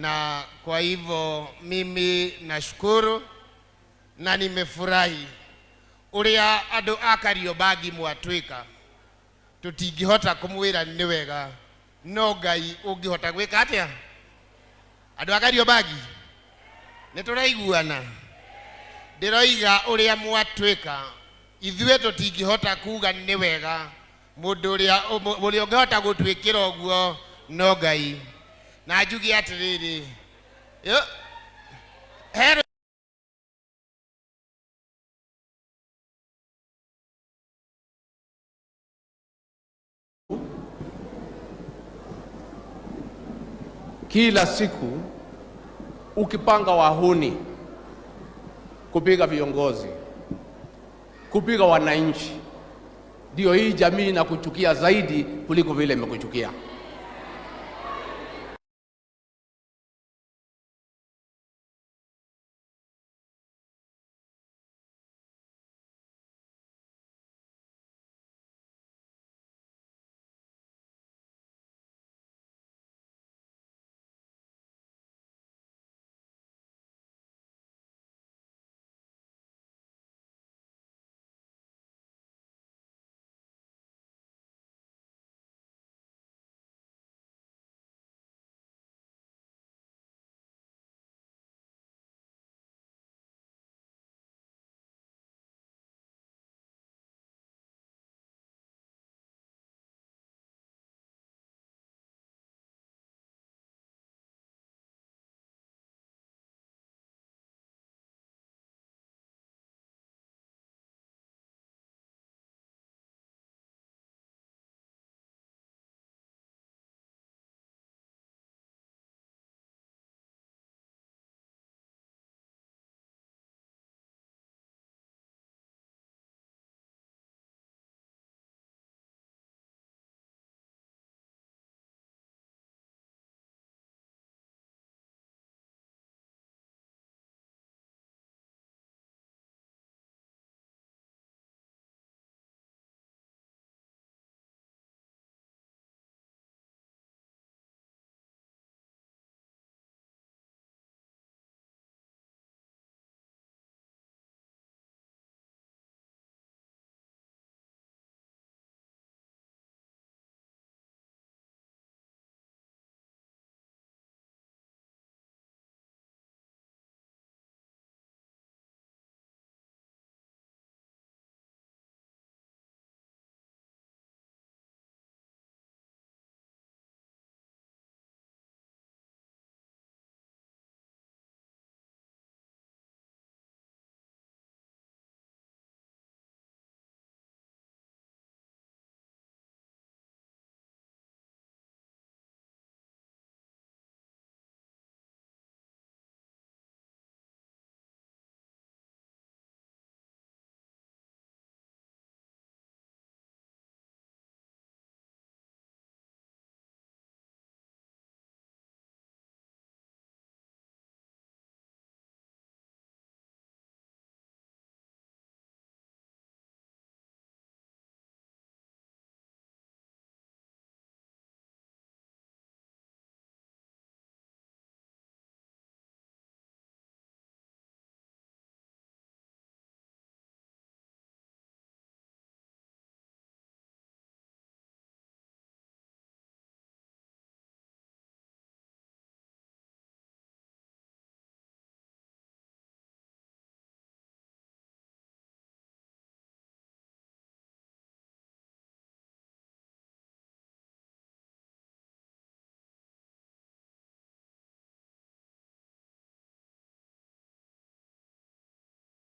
na kwa hivyo mimi nashukuru na nimefurahi uria andu a Kariobangi mwatwika tutingihota kumwira ni wega no Ngai ungihota gwika atia andu a Kariobangi nituraiguana ndiroiga uria mwatwika ithuĩ tutingihota kuga ni wega mundu uria ungihota gutwikira uguo no Ngai na njuge atiriri kila siku ukipanga wahuni kupiga viongozi, kupiga wananchi, ndio hii jamii inakuchukia zaidi kuliko vile imekuchukia.